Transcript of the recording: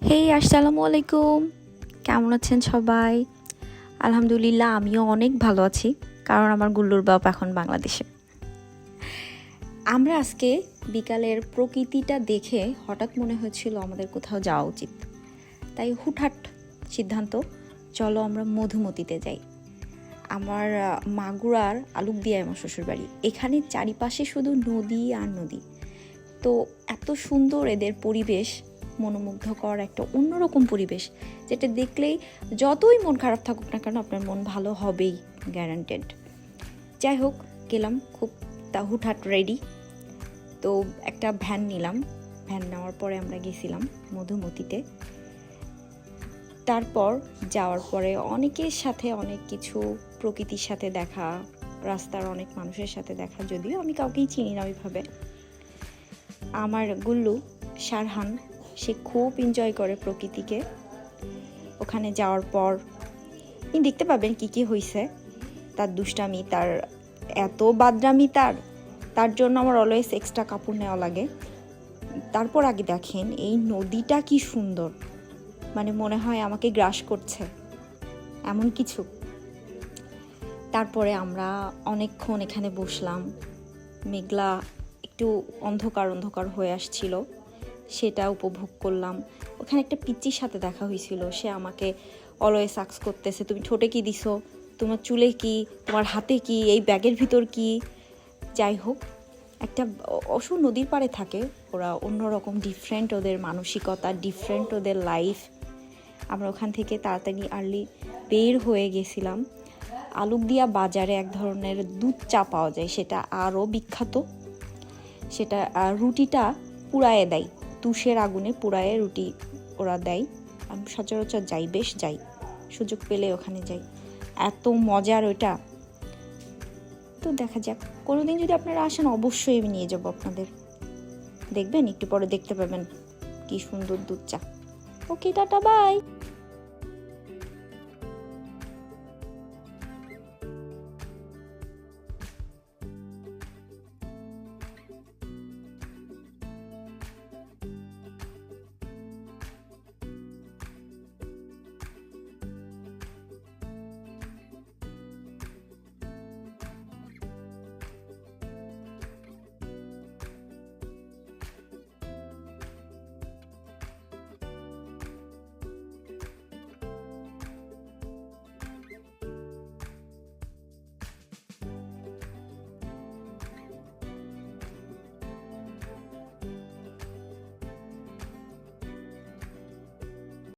হেই আসসালামু আলাইকুম, কেমন আছেন সবাই? আলহামদুলিল্লাহ, আমিও অনেক ভালো আছি, কারণ আমার গুল্লুর বাপ এখন বাংলাদেশে। আমরা আজকে বিকালের প্রকৃতিটা দেখে হঠাৎ মনে হয়েছিল আমাদের কোথাও যাওয়া উচিত। তাই হুটহাট সিদ্ধান্ত, চলো আমরা মধুমতিতে যাই। আমার মাগুরার আলুকদিয়ায় আমার শ্বশুরবাড়ি। এখানে চারিপাশে শুধু নদী আর নদী। তো এত সুন্দর এদের পরিবেশ, মনোমুগ্ধকর একটা অন্যরকম পরিবেশ, যেটা দেখলেই যতই মন খারাপ থাকুক না কেন আপনার মন ভালো হবেই, গ্যারান্টেড। যাই হোক, গেলাম খুব হুটহাট রেডি। তো একটা ভ্যান নিলাম, ভ্যান নেওয়ার পরে আমরা গেছিলাম মধুমতিতে। তারপর যাওয়ার পরে অনেকের সাথে অনেক কিছু, প্রকৃতির সাথে দেখা, রাস্তার অনেক মানুষের সাথে দেখা, যদিও আমি কাউকেই চিনি না ওইভাবে। আমার গুল্লু শারহান, সে খুব এনজয় করে প্রকৃতিকে। ওখানে যাওয়ার পর আপনি দেখতে পাবেন কি কি হয়েছে, তার দুষ্টামি, তার এত বাদরামি, তার জন্য আমার অলওয়েজ এক্সট্রা কাপড় নেওয়া লাগে। তারপর আগে দেখেন এই নদীটা কি সুন্দর, মানে মনে হয় আমাকে গ্রাস করছে এমন কিছু। তারপরে আমরা অনেকক্ষণ এখানে বসলাম, মেঘলা একটু অন্ধকার অন্ধকার হয়ে আসছিল, সেটা উপভোগ করলাম। ওখানে একটা পিচ্চির সাথে দেখা হয়েছিল, সে আমাকে অলওয়েজ আক্স করতেছে, তুমি ঠোঁটে কি দিছো, তোমার চুলে কি, তোমার হাতে কি, এই ব্যাগের ভিতর কি। যাই হোক, একটা অসুর নদীর পাড়ে থাকে ওরা, অন্যরকম ডিফারেন্ট ওদের মানসিকতা, ডিফারেন্ট ওদের লাইফ। আমরা ওখান থেকে তাড়াতাড়ি আর্লি বের হয়ে গেছিলাম। আলুকদিয়া বাজারে এক ধরনের দুধ চা পাওয়া যায়, সেটা আরও বিখ্যাত। সেটা রুটিটা পুড়ায়ে দেয়, তুষের আগুনে পুড়ায়ে রুটি ওরা দেয়। আমি সচরাচর যাই, বেশ যাই, সুযোগ পেলে ওখানে যাই, এত মজার ওইটা। তো দেখা যাক, কোনোদিন যদি আপনারা আসেন অবশ্যই আমি নিয়ে যাবো আপনাদের, দেখবেন একটু পরে দেখতে পাবেন কি সুন্দর দুধ চা। ওকে, টাটা, বাই।